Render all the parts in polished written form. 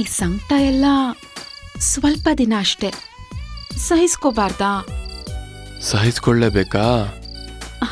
ಈ ಸಂಕಟ ಎಲ್ಲ ಸ್ವಲ್ಪ ದಿನ ಅಷ್ಟೇ, ಸಹಿಸ್ಕೋಬಾರ್ದಾ? ಸಹಿಸ್ಕೊಳ್ಳೇಬೇಕಾ?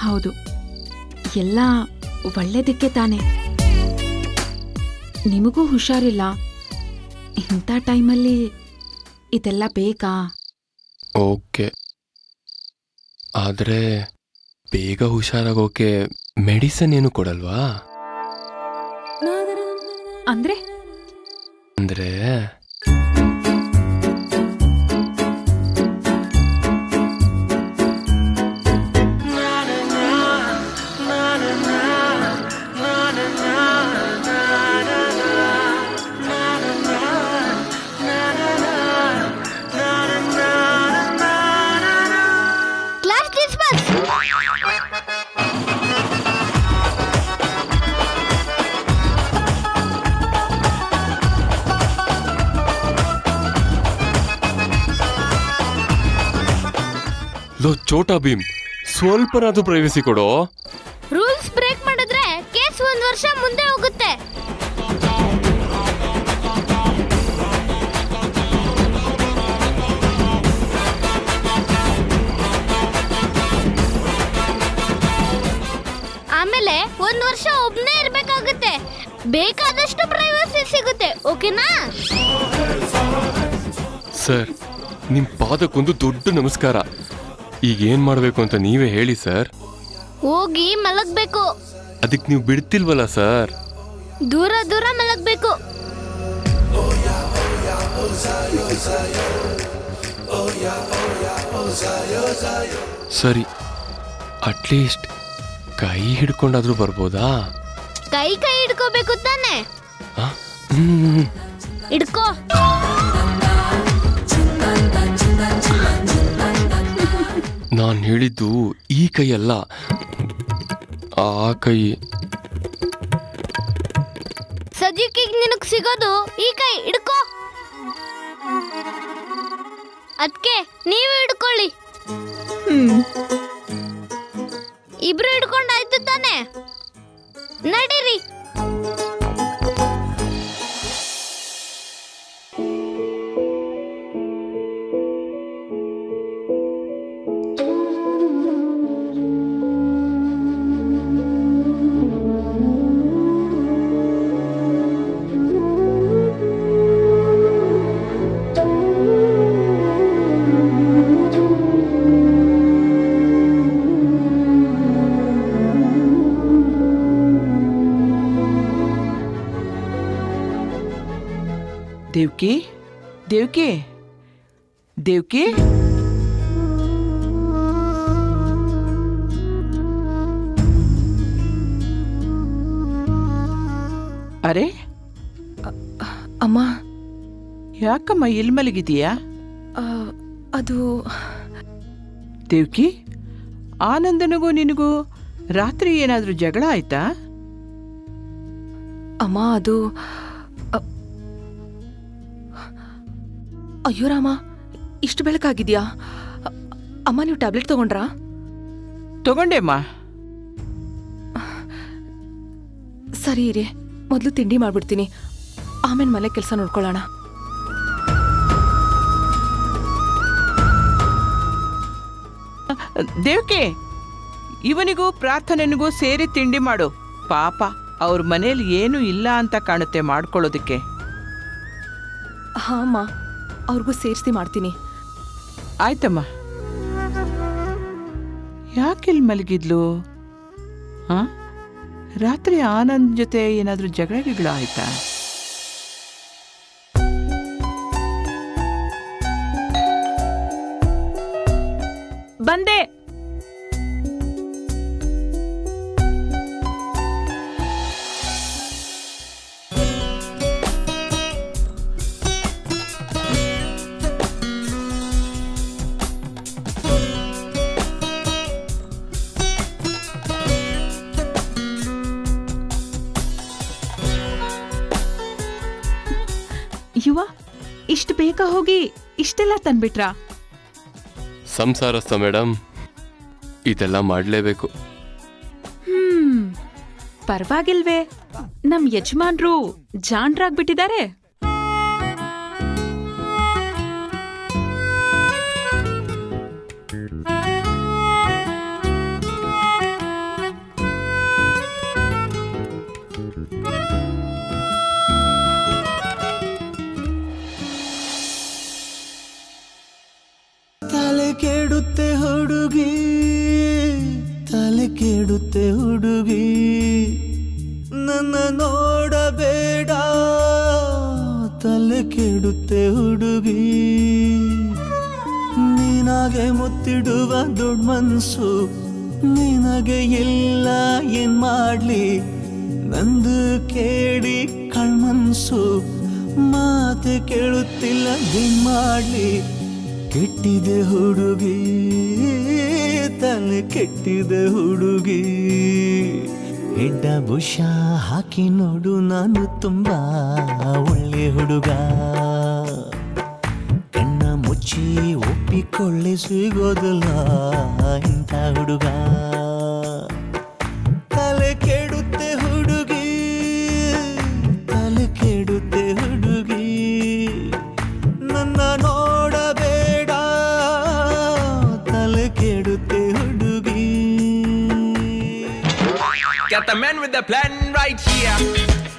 ಹೌದು, ಎಲ್ಲ ಒಳ್ಳೇದಕ್ಕೆ ತಾನೆ. ನಿಮಗೂ ಹುಷಾರಿಲ್ಲ, ಇಂಥ ಟೈಮಲ್ಲಿ ಇದೆಲ್ಲ ಬೇಕಾ? ಓಕೆ, ಆದರೆ ಬೇಗ ಹುಷಾರಾಗೋಕೆ ಮೆಡಿಸಿನ್ ಏನು ಕೊಡಲ್ವಾ? ಅಂದ್ರೆ ಅಂದ್ರೆ ಲೋ ಚೋಟಾ ಭೀಮ್, ಸ್ವಲ್ಪನಾದ್ರೂ ಪ್ರೈವಸಿ ಕೊಡೋ. ರೂಲ್ಸ್ ಬ್ರೇಕ್ ಮಾಡಿದ್ರೆ ಕೇಸ್ 1 ವರ್ಷ ಮುಂದೆ ಹೋಗುತ್ತೆ. ಆಮೇಲೆ 1 ವರ್ಷ ಒಬ್ನೇ ಇರ್ಬೇಕಾಗುತ್ತೆ. ಬೇಕಾದಷ್ಟು ಪ್ರೈವಸಿ ಸಿಗುತ್ತೆ, ಓಕೆನಾ? ಸರ್, ನಿಮ್ ಪಾದಕ್ಕೊಂದು ದೊಡ್ಡ ನಮಸ್ಕಾರ. ಈಗ ಏನ್ ಮಾಡ್ಬೇಕು ಅಂತ ನೀವೇ ಹೇಳಿ ಸರ್. ಹೋಗಿ ಮಲಗ್ಬೇಕು. ಅದಕ್ಕೆ ನೀವು ಬಿಡ್ತಿಲ್ವಲ್ಲ ಸರ್? ದೂರ ದೂರ ಮಲಗ್ಬೇಕು. ಸರಿ, ಅಟ್ಲೀಸ್ಟ್ ಕೈ ಹಿಡ್ಕೊಂಡಾದ್ರೂ ಬರ್ಬೋದಾ? ಕೈ ಹಿಡ್ಕೋಬೇಕು ತಾನೆ? ಹಿಡ್ಕೋ. ನಾನು ಹೇಳಿದ್ದು ಈ ಕೈ ಅಲ್ಲ, ಆ ಕೈ. ಸದ್ಯಕ್ಕೆ ನಿನಗ್ ಸಿಗೋದು ಈ ಕೈ, ಹಿಡ್ಕೋ. ಅದ್ಕೆ ನೀವು ಹಿಡ್ಕೊಳ್ಳಿ. ಇಬ್ರು ಹಿಡ್ಕೊಂಡಾಯ್ತು ತಾನೆ? ನಡೀರಿ. ದೇವ್ಕಿ, ದೇವ್ಕಿ, ದೇವ್ಕಿ. ಅರೆ ಅಮ್ಮ, ಯಾಕಮ್ಮ ಇಲ್ಲಿ ಮಲಗಿದೀಯಾ? ಅದು ದೇವ್ಕಿ, ಆನಂದನಿಗೂ ನಿನಗೂ ರಾತ್ರಿ ಏನಾದ್ರೂ ಜಗಳ ಆಯ್ತಾ? ಅಮ್ಮ, ಅದು ಅಯ್ಯೋ ರಾಮ, ಇಷ್ಟು ಬೆಳಕಾಗಿದ್ಯಾ? ಅಮ್ಮ, ನೀವು ಟ್ಯಾಬ್ಲೆಟ್ ತಗೊಂಡ್ರಾ? ತಗೊಂಡೆಮ್ಮ. ಸರಿ ಇರಿ, ಮೊದಲು ತಿಂಡಿ ಮಾಡ್ಬಿಡ್ತೀನಿ, ಆಮೇಲೆ ಮನೆ ಕೆಲಸ ನೋಡ್ಕೊಳ್ಳೋಣ. ದೇವ್ಕಿ, ಇವನಿಗೂ ಪ್ರಾರ್ಥನೆನಿಗೂ ಸೇರಿ ತಿಂಡಿ ಮಾಡು. ಪಾಪ, ಅವ್ರ ಮನೇಲಿ ಏನೂ ಇಲ್ಲ ಅಂತ ಕಾಣುತ್ತೆ ಮಾಡ್ಕೊಳ್ಳೋದಕ್ಕೆ. ಹಾ ಅಮ್ಮ, ಅವ್ರಿಗೂ ಸೇರಿಸಿ ಮಾಡ್ತೀನಿ. ಆಯ್ತಮ್ಮ. ಯಾಕೆಲ್ಲಿ ಮಲಗಿದ್ಲು? ರಾತ್ರಿ ಆನಂದ್ ಜೊತೆ ಏನಾದ್ರೂ ಜಗಳ ಆಯ್ತಾ? ಬಂದೆ. ಯುವ, ಇಷ್ಟು ಬೇಗ ಹೋಗಿ ಇಷ್ಟೆಲ್ಲ ತಂದ್ಬಿಟ್ರಾ? ಸಂಸಾರಸ್ಥ ಮೇಡಮ್, ಇದೆಲ್ಲ ಮಾಡಲೇಬೇಕು. ಪರವಾಗಿಲ್ವೇ, ನಮ್ ಯಜಮಾನ್ರು ಜಾಣ್ರಾಗ್ಬಿಟ್ಟಿದ್ದಾರೆ. ಹುಡುಗಿ ನನ್ನ ನೋಡಬೇಡ ತಲೆ ಕೆಡುತ್ತೆ ಹುಡುಗಿ ನಿನಗೆ ಮುತ್ತಿಡುವ ದೊಡ್ಡ ಮನ್ಸು ನಿನಗೆ ಇಲ್ಲ ಏನ್ ಮಾಡ್ಲಿ ನಂದು ಕೇಳಿ ಕಳ್ಮನ್ಸು ಮಾತೆ ಕೇಳುತ್ತಿಲ್ಲ ಏನ್ ಮಾಡ್ಲಿ ಕೆಟ್ಟಿದೆ ಹುಡುಗಿ ತಲೆ ಕೆಟ್ಟಿದೆ ಹುಡುಗಿ ಹೆಡ್ಡ ಬುಷ ಹಾಕಿ ನೋಡು ನಾನು ತುಂಬಾ ಒಳ್ಳೆ ಹುಡುಗ ಕಣ್ಣ ಮುಚ್ಚಿ ಒಪ್ಪಿಕೊಳ್ಳೆ ಸಿಗೋದಿಲ್ಲ ಇಂಥ ಹುಡುಗ ತಲೆ ಕೆಡುತ್ತೆ ಹುಡುಗಿ ತಲೆ ಕೆಡುತ್ತೆ ಹುಡುಗಿ ನನ್ನ ನೋಡಬೇಡ ತಲೆ ಕೆಡುತ್ತೆ ಹುಡುಗಿ. Got the man with the plan right here.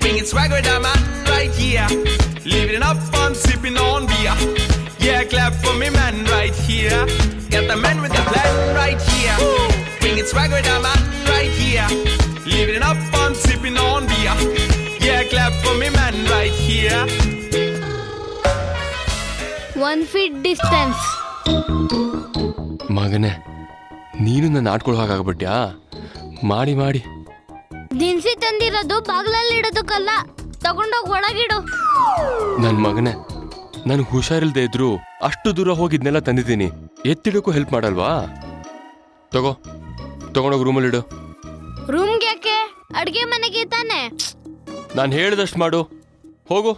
Bringing swag with the man right here. Living it up and sipping on beer. Yeah, clap for me man right here. Got the man with the plan right here. Bringing swag with the man right here. Living it up and sipping on beer. Yeah, clap for me man right here. 1 feet distance. ಮಗನೇ ನೀನು ನನ್ನ ಆಡ್ಕೊಳ್ಳೋ ಹಾಗಾಗ್ಬಿಟ್ಯಾ ಮಾಡಿ ಮಾಡಿ ದಿನಸಿ ತಂದಿರೋದು ಬಾಗ್ಲಲ್ಲಿ ಇಡೋದಕ್ಕಲ್ಲ, ತಗೊಂಡೋಗಿ ಒಳಗಿಡು. ನನ್ನ ಮಗನೇ ನನಗೆ ಹುಷಾರಿಲ್ದೇ ಇದ್ರು ಅಷ್ಟು ದೂರ ಹೋಗಿದ್ನೆಲ್ಲ ತಂದಿದ್ದೀನಿ, ಎತ್ತಿಡಕ್ಕೂ ಹೆಲ್ಪ್ ಮಾಡಲ್ವಾ? ತಗೊಂಡೋಗಿ ರೂಮಲ್ಲಿಡು. ರೂಮ್ಗೆ ಯಾಕೆ? ಅಡ್ಗೆ ಮನೆಗೆ ತಾನೆ. ನಾನು ಹೇಳಿದಷ್ಟು ಮಾಡು, ಹೋಗು.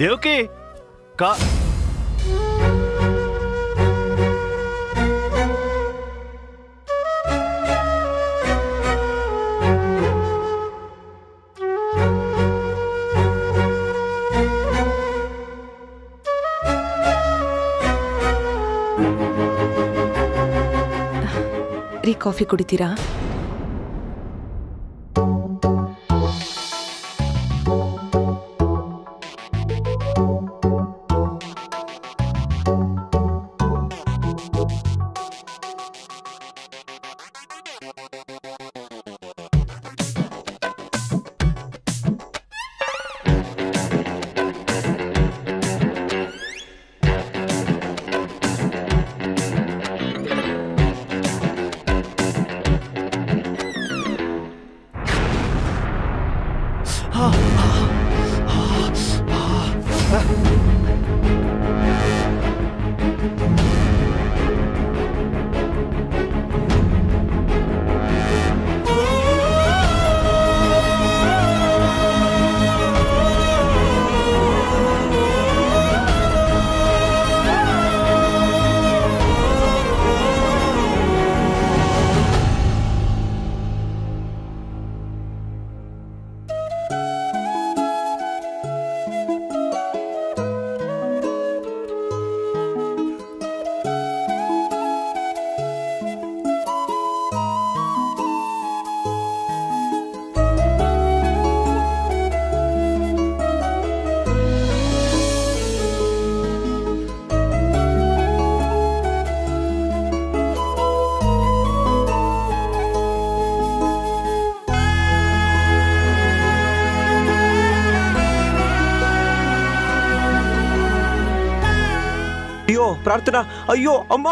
ದೇವಕಿ ಕಾ ರೀ ಕಾಫಿ ಕುಡಿತೀರಾ? ಪ್ರಾರ್ಥನಾ, ಅಯ್ಯೋ ಅಮ್ಮ.